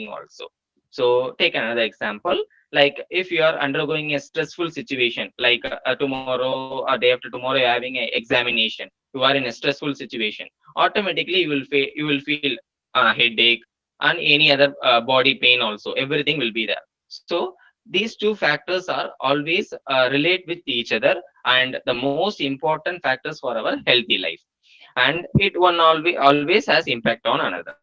also. So take another example, like if you are undergoing a stressful situation, like tomorrow or day after tomorrow you're having a examination, you are in a stressful situation, automatically you will feel headache and any other body pain also, everything will be there. So these two factors are always relate with each other, and the most important factors for our healthy life, and it one always has impact on another.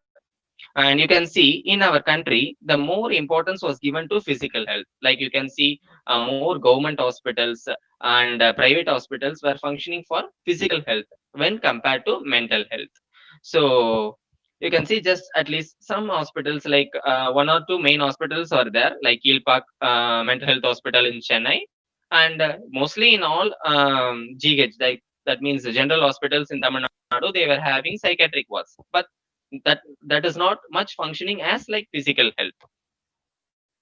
And you can see in our country, the more importance was given to physical health. Like you can see more government hospitals and private hospitals were functioning for physical health when compared to mental health. So you can see just at least some hospitals, like one or two main hospitals are there, like Eel Park Mental Health Hospital in Chennai, and mostly in all GH, like that means the general hospitals in Tamil Nadu, they were having psychiatric wards, but that is not much functioning as like physical health.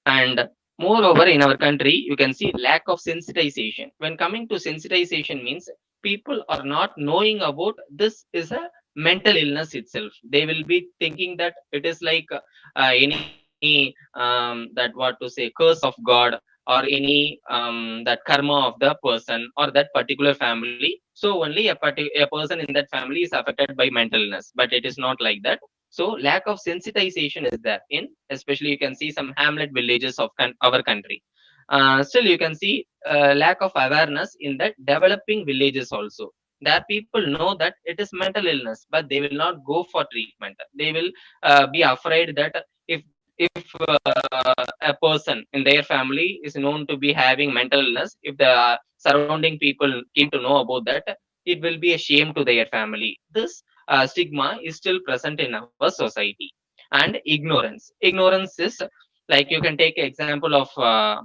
And moreover, in our country, you can see lack of sensitization. When coming to sensitization means people are not knowing about this is a mental illness itself. They will be thinking that it is like any that what to say curse of God, or any that karma of the person or that particular family. So only a person in that family is affected by mental illness, but it is not like that. So lack of sensitization is there in, especially you can see some hamlet villages of our country. Still you can see lack of awareness in the developing villages also. There people know that it is mental illness, but they will not go for treatment. They will be afraid that if a person in their family is known to be having mental illness, if the surrounding people came to know about that, it will be a shame to their family. This stigma is still present in our society. And ignorance is, like you can take example of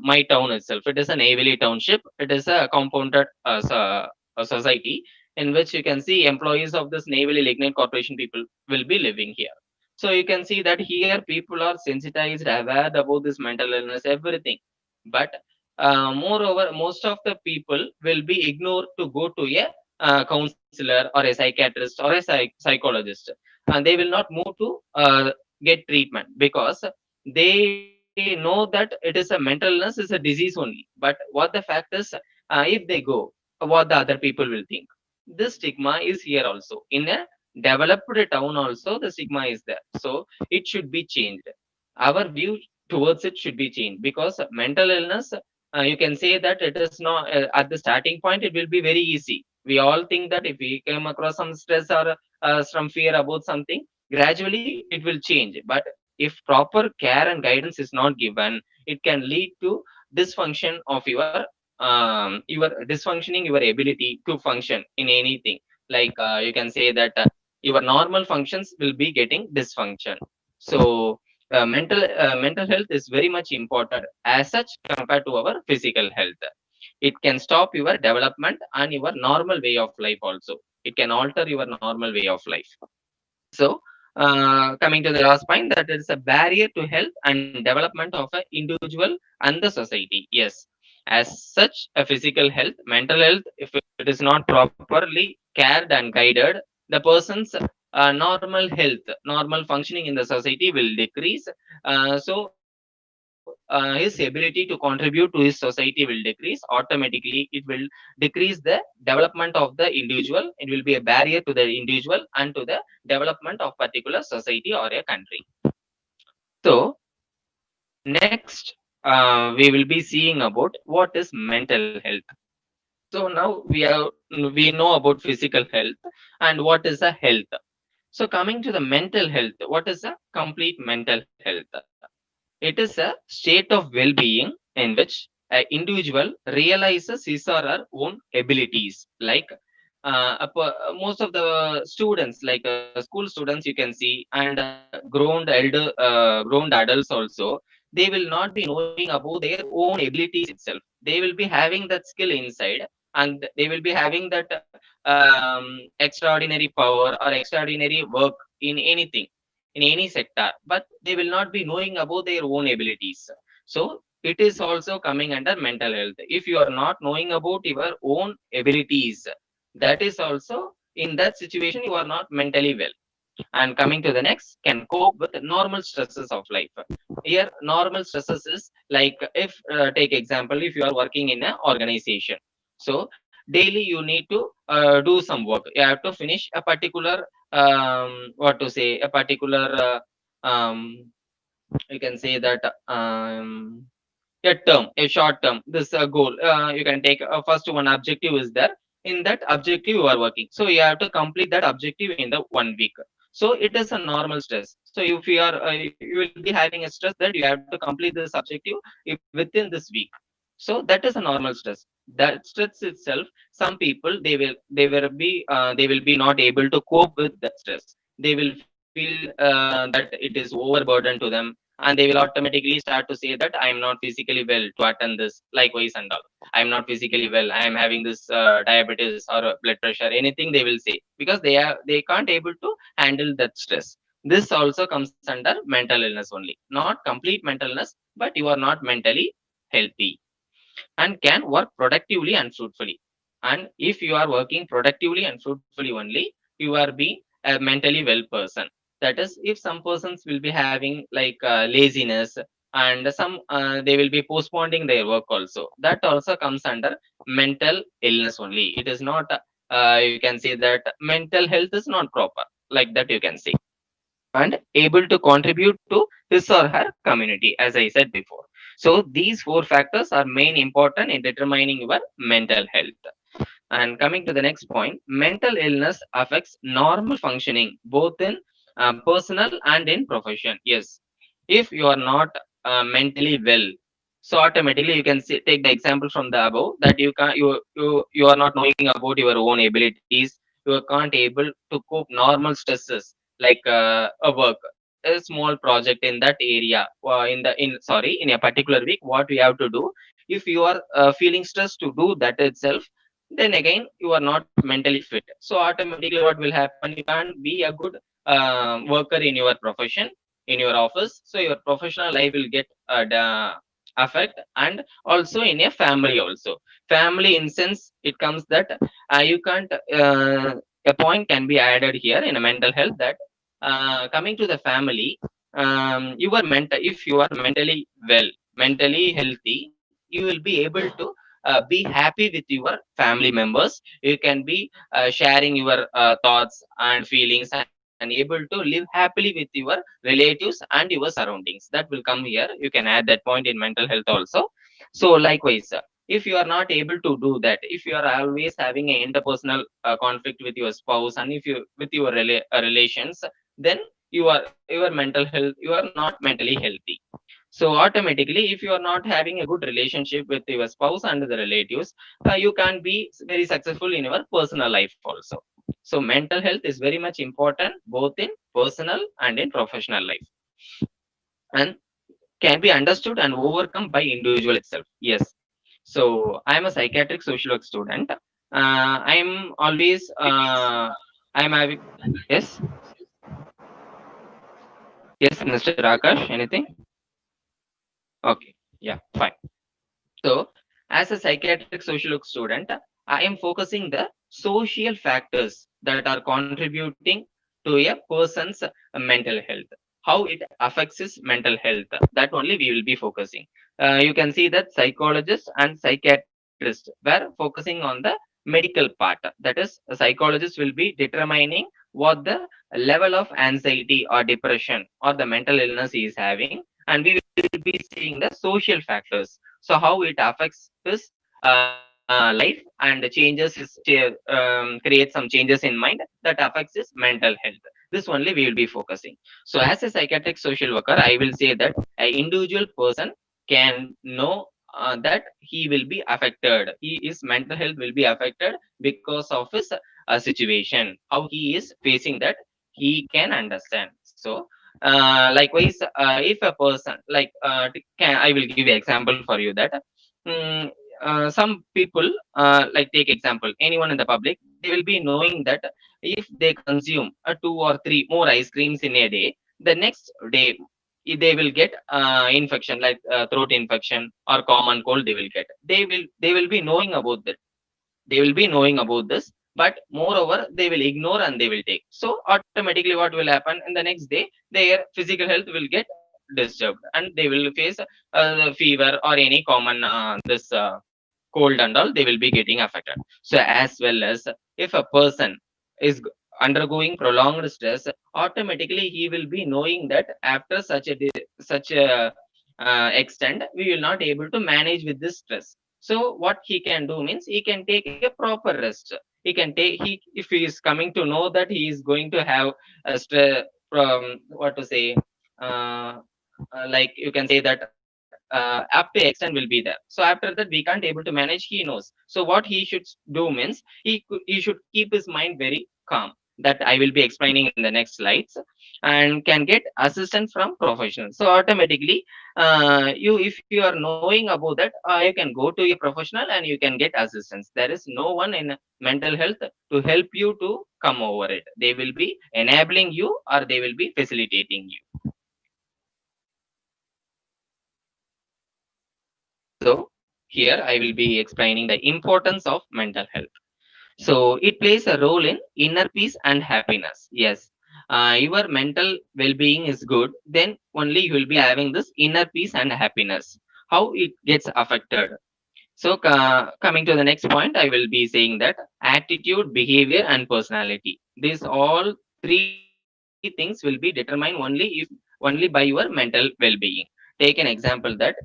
my town itself. It is an Avili township. It is a compounded a society in which you can see employees of this Navy Lignite Corporation people will be living here. So you can see that here people are sensitized, aware about this mental illness, everything. But moreover, most of the people will be ignored to go to a counselor or a psychiatrist or a psychologist, and they will not move to get treatment because they know that it is a mental illness, is a disease only. But what the fact is, if they go, what the other people will think. This stigma is here also in a developed town also. The stigma is there, so it should be changed. Our view towards it should be changed, because mental illness, you can say that it is not at the starting point it will be very easy. We all think that if we come across some stress or some fear about something, gradually it will change. But if proper care and guidance is not given, it can lead to dysfunction of your dysfunctioning your ability to function in anything. Like you can say that your normal functions will be getting dysfunction. So mental health is very much important as such compared to our physical health. It can stop your development and your normal way of life also. It can alter your normal way of life. So coming to the last point, that is a barrier to health and development of an individual and the society. Yes, as such a physical health, mental health, if it is not properly cared and guided, the person's normal health, normal functioning in the society will decrease. So his ability to contribute to his society will decrease. Automatically it will decrease the development of the individual. It will be a barrier to the individual and to the development of particular society or a country. So next, we will be seeing about what is mental health. So now we know about physical health and what is a health. So coming to the mental health, what is a complete mental health? It is a state of well-being in which individual realizes his or her own abilities. Like most of the students, like school students, you can see, and grown adults also, they will not be knowing about their own abilities itself. They will be having that skill inside, and they will be having that extraordinary power or extraordinary work in anything, in any sector, but they will not be knowing about their own abilities. So it is also coming under mental health. If you are not knowing about your own abilities, that is also, in that situation you are not mentally well. And coming to the next, can cope with normal stresses of life. Here normal stresses is like, if take example, if you are working in an organization, so daily you need to do some work. You have to finish a particular what to say, a particular you can say that a term, a short term, this goal, you can take first one objective is there. In that objective you are working, so you have to complete that objective in the 1 week. So it is a normal stress. So if you are you will be having a stress that you have to complete this objective within this week. So that is a normal stress. That stress itself, some people, they will be not able to cope with that stress. They will feel that it is overburden to them, and they will automatically start to say that I am not physically well to attend this, likewise and all. I am not physically well, I am having this diabetes or blood pressure, anything they will say, because they can't able to handle that stress. This also comes under mental illness only, not complete mental illness, but you are not mentally healthy and can work productively and fruitfully. And if you are working productively and fruitfully only, you are being a mentally well person. That is, if some persons will be having like laziness, and some they will be postponing their work also, that also comes under mental illness only. It is not you can say that mental health is not proper, like that you can say, and able to contribute to his or her community, as I said before. So these four factors are main important in determining your mental health. And coming to the next point, mental illness affects normal functioning both in personal and in profession. Yes, if you are not mentally well, so automatically you can see, take the example from the above, that you can you are not knowing about your own abilities. You can't able to cope normal stresses, like a work, a small project in that area, in the in sorry in a particular week, what we have to do. If you are feeling stressed to do that itself, then again you are not mentally fit. So automatically what will happen, you can't be a good worker in your profession, in your office. So your professional life will get affect. And also in a family also, family in sense it comes that you can't a point can be added here in a mental health, that coming to the family, you are mental, if you are mentally well, mentally healthy, you will be able to be happy with your family members. You can be sharing your thoughts and feelings, and able to live happily with your relatives and your surroundings. That will come here. You can add that point in mental health also. So likewise, if you are not able to do that, if you are always having an interpersonal conflict with your spouse, and if you with your relations, then your mental health, you are not mentally healthy. So automatically, if you are not having a good relationship with your spouse and the relatives, you can't be very successful in your personal life also. So mental health is very much important both in personal and in professional life, and can be understood and overcome by individual itself. Yes. So I'm a psychiatric social work student. I'm always I'm having, yes, yes, Mr. Akash, anything? Okay, yeah, fine. So, as a psychiatric social work student, I am focusing the social factors that are contributing to a person's mental health. How it affects his mental health. That only we will be focusing. You can see that psychologists and psychiatrists were focusing on the medical part. That is, a psychologist will be determining what the level of anxiety or depression or the mental illness he is having, and we will be seeing the social factors. So how it affects his life and changes his creates some changes in mind that affects his mental health. This only we will be focusing. So as a psychiatric social worker, I will say that an individual person can know that he will be affected. His mental health will be affected because of his situation. How he is facing that, he can understand. So, likewise, if a person I will give an example for you that mm, some people, take example, anyone in the public, they will be knowing that if they consume 2 or 3 more ice creams in a day, the next day they will get infection, like throat infection or common cold. They will be knowing about that. They will be knowing about this, but moreover they will ignore and they will take. So automatically what will happen in the next day, their physical health will get disturbed and they will face fever or any common this cold and all. They will be getting affected. So as well as, if a person is undergoing prolonged stress, automatically he will be knowing that after such a extent, we will not able to manage with this stress. So what he can do means, he can take a proper rest. He can take he If he is coming to know that he is going to have a stress from, what to say, uh, like you can say that up to extent will be there. So after that we can't able to manage, he knows. So what he should do means, he should keep his mind very calm. That I will be explaining in the next slides, and can get assistance from professionals. So automatically, you if you are knowing about that, you can go to a professional and you can get assistance. There is no one in mental health to help you to come over it. They will be enabling you, or they will be facilitating you. So here I will be explaining the importance of mental health. So it plays a role in inner peace and happiness. Yes, your mental well-being is good, then only you will be having this inner peace and happiness. How it gets affected? So coming to the next point, I will be saying that attitude, behavior, and personality. These all three things will be determined only by your mental well-being. Take an example that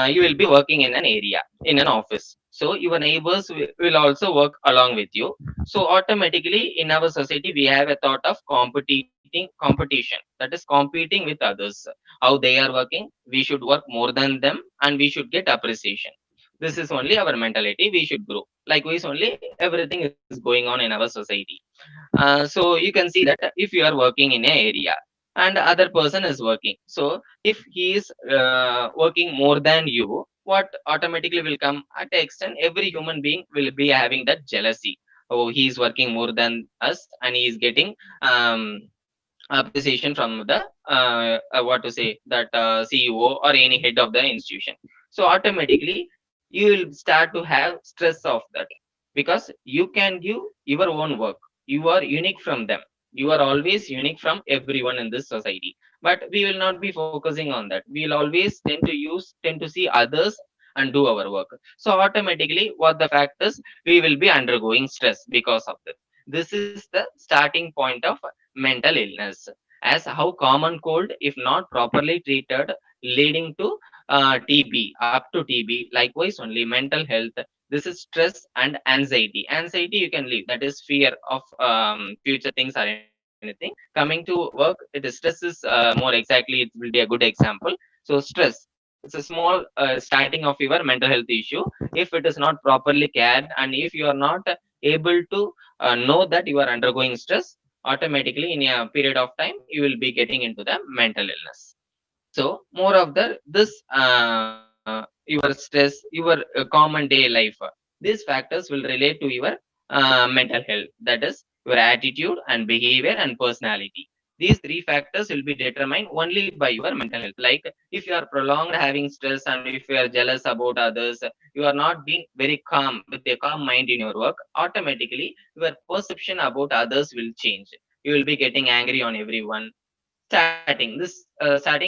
you will be working in an area, in an office. So your neighbors will also work along with you. So automatically in our society we have a thought of competition, that is competing with others. How they are working, we should work more than them and we should get appreciation. This is only our mentality, we should grow. Likewise only everything is going on in our society. So you can see that if you are working in a area and other person is working, so if he is working more than you, what automatically will come at an extent, every human being will be having that jealousy. Oh, he is working more than us and he is getting appreciation from the what to say, that CEO or any head of the institution. So automatically you will start to have stress of that, because you can give your own work. You are unique from them. You are always unique from everyone in this society, but we will not be focusing on that. We will always tend to see others and do our work. So automatically what the fact is, we will be undergoing stress because of this. This is the starting point of mental illness. As how common cold, if not properly treated, leading to TB, up to TB. Likewise only mental health, this is stress and anxiety. Anxiety you can leave, that is fear of future things or anything. Coming to work, it is stress is more exactly, it will be a good example. So stress, it's a small starting of your mental health issue. If it is not properly cared, and if you are not able to know that you are undergoing stress, automatically in a period of time you will be getting into the mental illness. So more of this your stress, your common day life, these factors will relate to your mental health. That is your attitude and behavior and personality. These three factors will be determined only by your mental health. Like if you are prolonged having stress and if you are jealous about others, you are not being very calm with a calm mind in your work, automatically your perception about others will change. You will be getting angry on everyone. Starting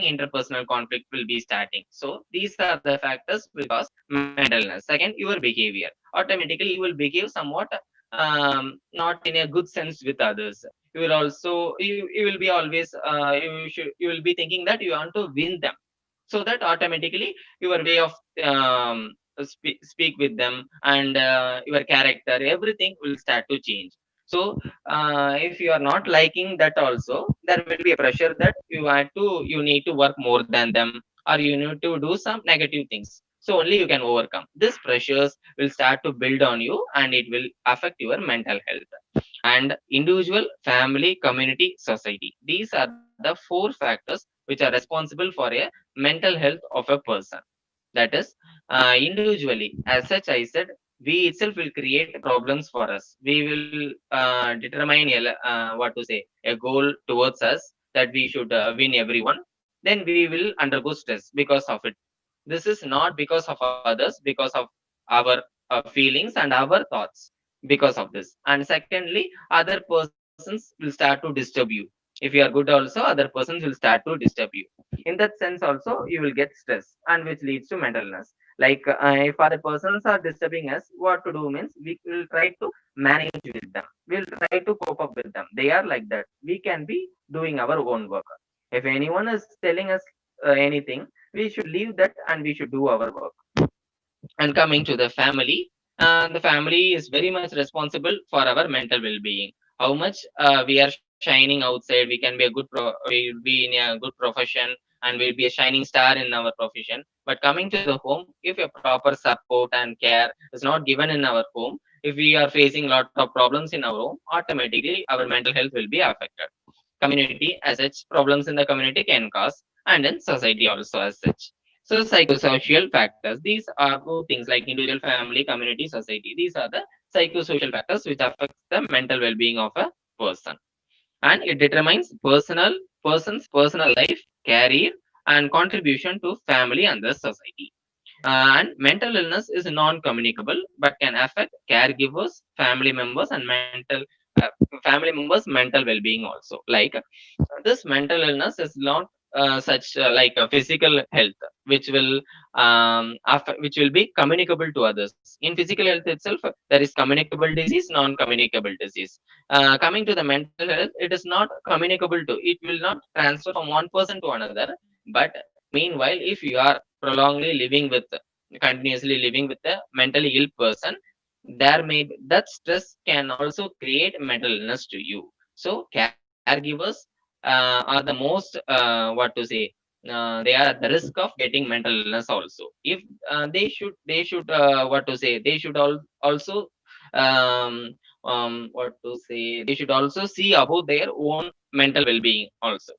interpersonal conflict will be starting. So these are the factors will cause mental illness. Second, your behavior. Automatically you will behave somewhat not in a good sense with others. You will also you will be always you will be thinking that you want to win them. So that automatically your way of speak with them and your character, everything will start to change. So if you are not liking that also, there will be a pressure that you need to work more than them, or you need to do some negative things. So only you can overcome. This pressures will start to build on you and it will affect your mental health. And individual, family, community, society. These are the four factors which are responsible for a mental health of a person. That is, individually, as such, I said, we itself will create problems for us. We will determine what to say, a goal towards us that we should win everyone. Then we will undergo stress because of it. This is not because of others, because of our feelings and our thoughts, because of this. And secondly, other persons will start to disturb you. If you are good also, other persons will start to disturb you. In that sense also, you will get stress, and which leads to mental illness. Like if other persons are disturbing us, what to do means we will try to manage with them, we'll try to cope up with them. They are like that, we can be doing our own work. If anyone is telling us anything, we should leave that and we should do our work. And coming to the family is very much responsible for our mental well-being. How much we are shining outside, we can be a we'll be in a good profession, and we'll be a shining star in our profession. But coming to the home, if a proper support and care is not given in our home, if we are facing a lot of problems in our home, automatically our mental health will be affected. Community as such, problems in the community can cause, and then society also as such. So psychosocial factors, these are two things like individual, family, community, society. These are the psychosocial factors which affect the mental well-being of a person. And it determines person's personal life, career, and contribution to family and the society. And mental illness is non-communicable but can affect caregivers, family members, and uh, family members' mental well-being also. Like this mental illness is not such like a physical health, which will which will be communicable to others. In physical health itself, there is communicable disease, non-communicable disease. Coming to the mental health, it is not communicable to. It will not transfer from one person to another. But meanwhile, if you are prolongedly living with, continuously living with a mentally ill person, there may be, that stress can also create mental illness to you. So caregivers are the most what to say, they are at the risk of getting mental illness also. If they should what to say, they should also um, what to say, they should also see about their own mental well-being also.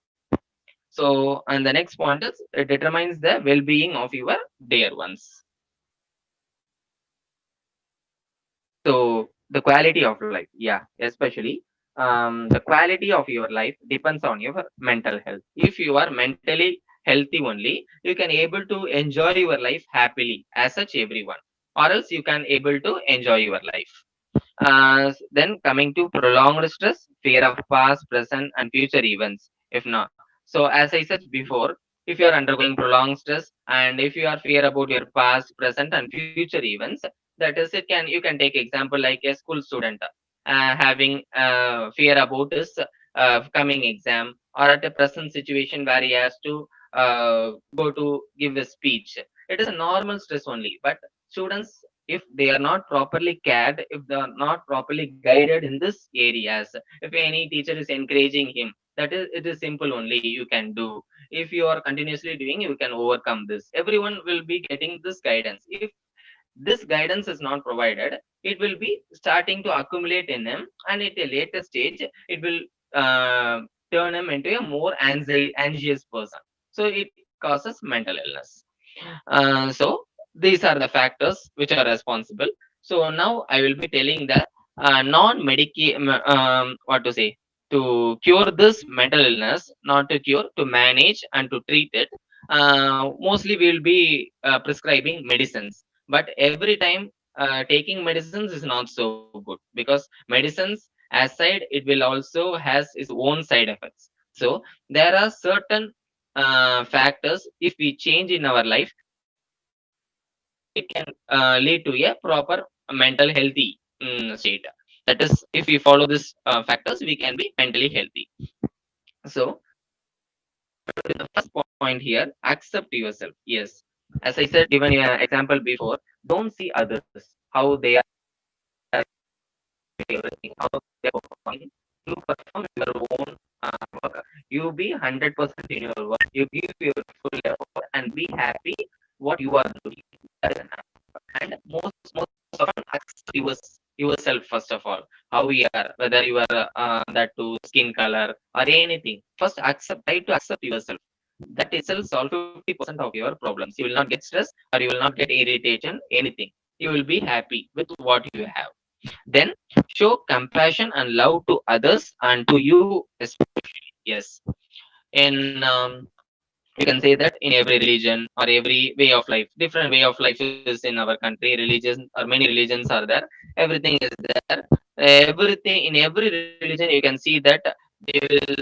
So, and the next point is it determines the well-being of your dear ones. So the quality of life, yeah, especially the quality of your life depends on your mental health. If you are mentally healthy only, you can able to enjoy your life happily as such everyone, or else you can able to enjoy your life. Then coming to prolonged stress, fear of past, present, and future events. If not, so as I said before, if you are undergoing prolonged stress and if you are fear about your past, present, and future events, that is, it can, you can take example like a school student having fear about his coming exam, or at a present situation where he has to go to give a speech. It is a normal stress only, but students, if they are not properly cared, if they are not properly guided in this areas, if any teacher is encouraging him, that is, it is simple only, you can do. If you are continuously doing, you can overcome this. Everyone will be getting this guidance. If this guidance is not provided, it will be starting to accumulate in him, and at a later stage it will uh, turn him into a more anxious person. So it causes mental illness. So these are the factors which are responsible. So now I will be telling the non-medical, what to say, to cure this mental illness, not to cure, to manage and to treat it. Mostly we will be prescribing medicines, but every time taking medicines is not so good, because medicines aside, it will also has its own side effects. So there are certain factors, if we change in our life, it can lead to a proper mental healthy state. That is, if we follow these factors, we can be mentally healthy. So the first point here, accept yourself. Yes, as I said, given an example before, don't see others how they are everything, how they are performing. You perform your own work. You be 100% in your work. You give your full effort and be happy what you are doing. And most often accept yourself first of all, how we are, whether you are that to skin color or anything. First accept, try to accept yourself. That itself solve 50% of your problems. You will not get stress or you will not get irritation, anything. You will be happy with what you have. Then show compassion and love to others and to you especially. Yes. In you can say that in every religion or every way of life, different way of life is in our country. Religion or many religions are there, everything is there. Everything in every religion you can see that they will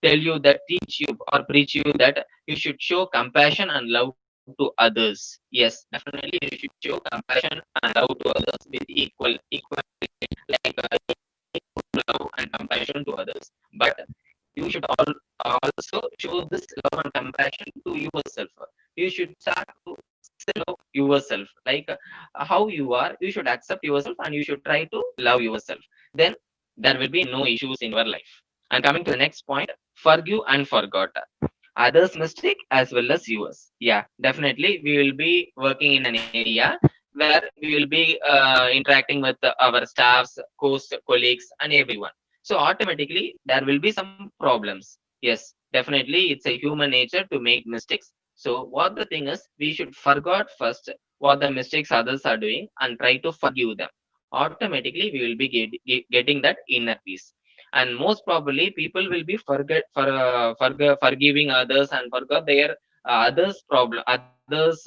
tell you that, teach you or preach you that you should show compassion and love to others. Yes, definitely you should show compassion and love to others with equal, like love and compassion to others. But you should also show this love and compassion to yourself. You should start to love yourself, like how you are. You should accept yourself and you should try to love yourself. Then there will be no issues in your life. And coming to the next point, forgive and forgot others mistake as well as yours. Yeah, definitely we will be working in an area where we will be interacting with our staffs, colleagues and everyone. So automatically there will be some problems. Yes, definitely it's a human nature to make mistakes. So what the thing is, we should forget first what the mistakes others are doing and try to forgive them. Automatically we will be getting that inner peace. And most probably people will be forgiving others and forgot their others problem, others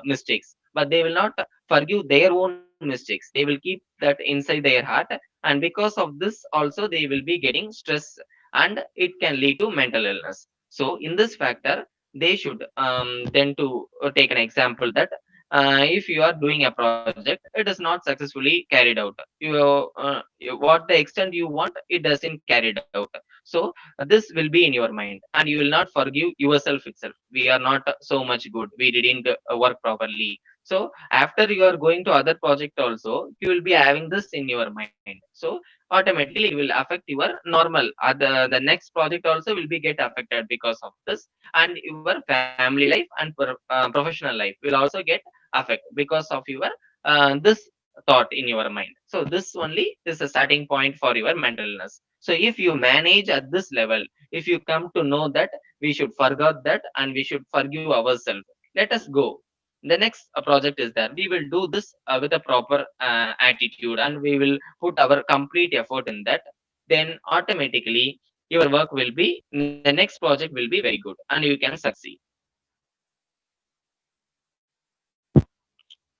mistakes, but they will not forgive their own mistakes. They will keep that inside their heart, and because of this also they will be getting stress, and it can lead to mental illness. So in this factor, they should tend to take an example that if you are doing a project, it is not successfully carried out. What the extent you want, it doesn't carried out. So this will be in your mind, and you will not forgive yourself itself. We are not so much good, we didn't work properly. So after you are going to other project also, you will be having this in your mind. So automatically it will affect your normal the next project also will be get affected because of this. And your family life and professional life will also get affect because of your this thought in your mind. So this only is a starting point for your mental illness. So if you manage at this level, if you come to know that we should forget that and we should forgive ourselves, let us go. The next project is that we will do this with a proper attitude, and we will put our complete effort in that. Then automatically your work will be, the next project will be very good and you can succeed.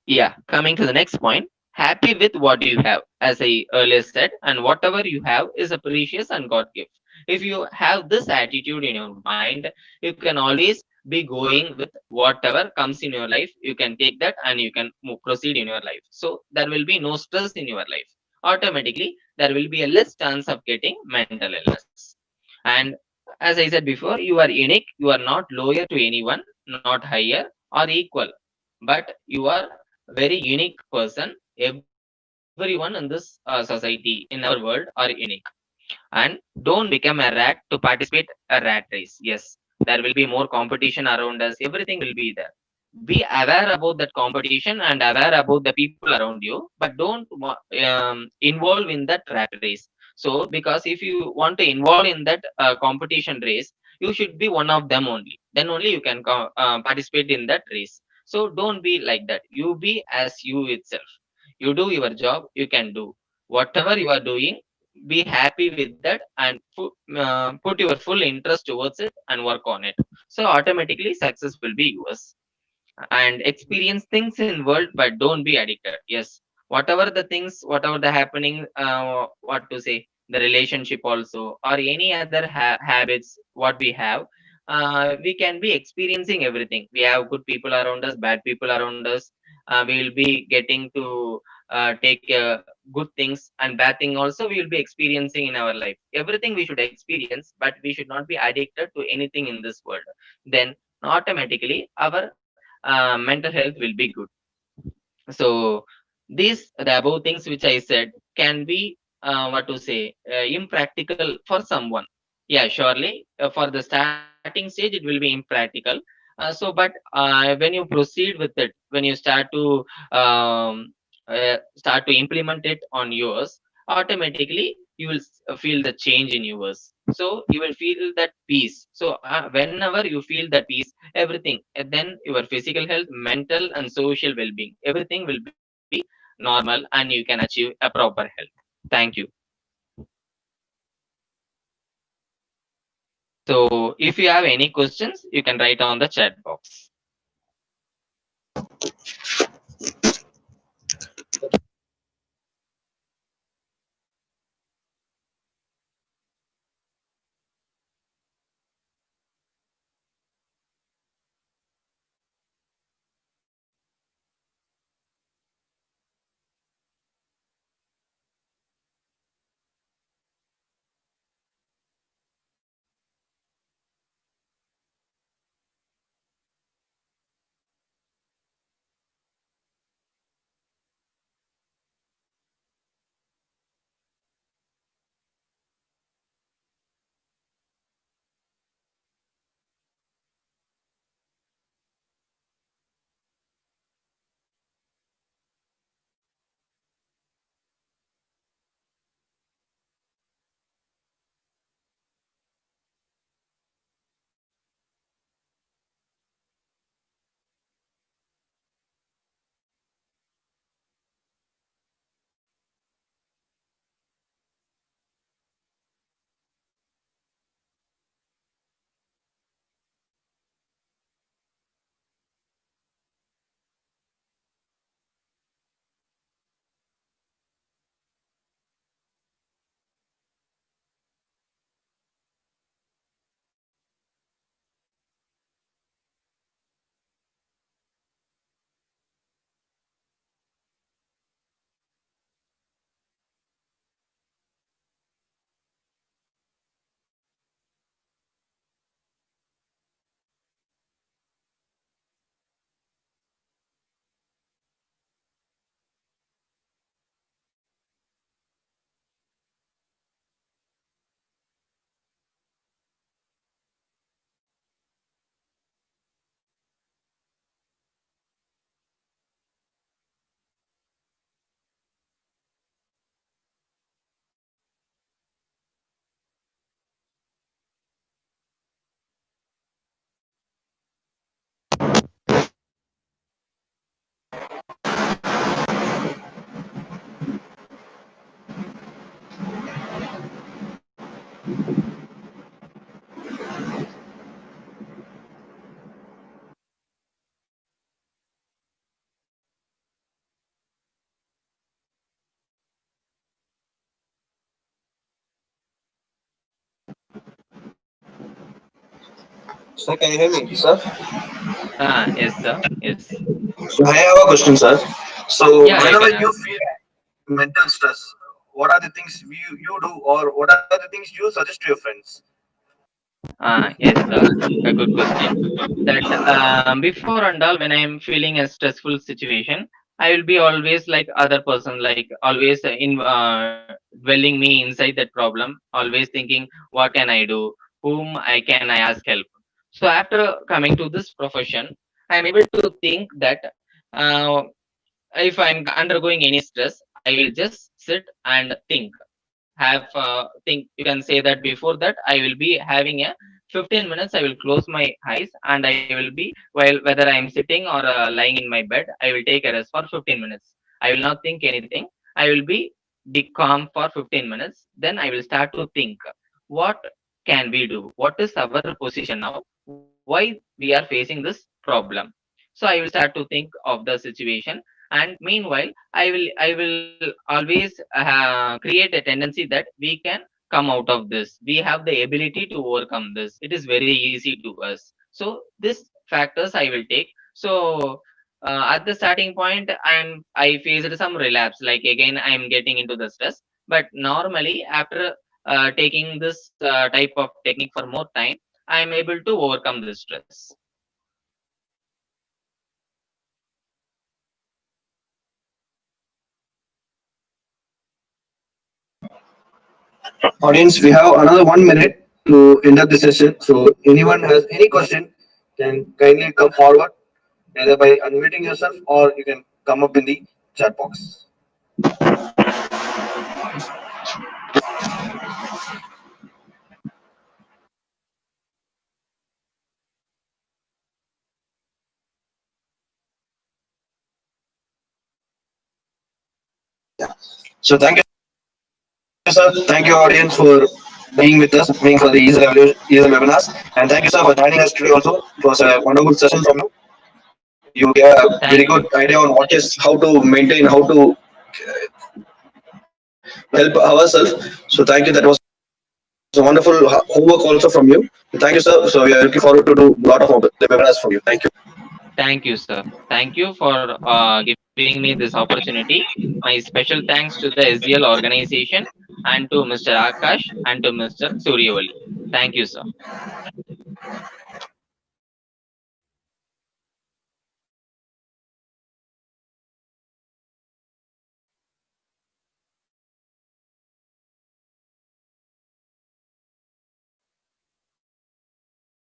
Yeah, coming to the next point, happy with what you have, as I earlier said, and whatever you have is a precious and God gift. If you have this attitude in your mind, you can always be going with whatever comes in your life. You can take that and you can proceed in your life. So there will be no stress in your life. Automatically, there will be a less chance of getting mental illness. And as I said before, you are unique. You are not lower to anyone, not higher or equal, but you are very unique person. Everyone in this society, in our world, are unique. And don't become a rat to participate a rat race. Yes, there will be more competition around us, everything will be there. Be aware about that competition and aware about the people around you, but don't involve in that rat race. So because if you want to involve in that competition race, you should be one of them only, then only you can participate in that race. So don't be like that. You be as you itself. You do your job, you can do whatever you are doing. Be happy with that and put your full interest towards it and work on it. So automatically success will be yours. And experience things in world, but don't be addicted. Yes, whatever the things, whatever the happening, what to say, the relationship also or any other habits what we have, we can be experiencing everything. We have good people around us, bad people around us. We will be getting to take good things and bad thing also we will be experiencing in our life. Everything we should experience, but we should not be addicted to anything in this world. Then automatically our mental health will be good. So these the above things which I said can be what to say, impractical for someone. Yeah, surely for the starting stage it will be impractical. But when you proceed with it, when you start to implement it on yours, automatically you will feel the change in yours. So you will feel that peace. So whenever you feel that peace, everything, and then your physical health, mental and social well-being, everything will be normal, and you can achieve a proper health. Thank you. So if you have any questions, you can write on the chat box. Sir, can you hear me, sir? Yes, sir. Yes. So I have a question, sir. So Yeah, you whenever can you ask. feel mental stress, what are the things you do, or what are the things you suggest to your friends? Yes, sir. A good question. That before and all, when I'm feeling a stressful situation, I will be always like other person, like always in dwelling me inside that problem, always thinking, what can I do? Whom I can I ask help? So after coming to this profession, I am able to think that uh, if I'm undergoing any stress, I will just sit and have think, you can say that before that I will be having a 15 minutes, I will close my eyes and I will be, while whether I am sitting or lying in my bed, I will take a rest for 15 minutes. I will not think anything. I will be calm for 15 minutes, then I will start to think, what can we do, what is our position now, why we are facing this problem. So I will start to think of the situation, and meanwhile I will always create a tendency that we can come out of this, we have the ability to overcome this, it is very easy to us. So this factors I will take. So at the starting point, I faced some relapse, like again I am getting into the stress. But normally after taking this type of technique for more time, I am able to overcome this stress. Audience, we have another 1 minute to end up the session. So anyone has any question, can kindly come forward either by unmuting yourself or you can come up in the chat box. So thank you, sir. Thank you, audience, for being with us, being for the easy webinars. And thank you, sir, for joining us today also. It was a wonderful session from you. You gave a very good Thank idea you. on what is how to maintain, how to help ourselves. So thank you. That was a wonderful homework also from you. Thank you, sir. So we are looking forward to do a lot of webinars from you. Thank you. Thank you, sir. Thank you for giving me this opportunity. My special thanks to the SDL organization and to Mr. Akash and to Mr. Suryavali. Thank you, sir.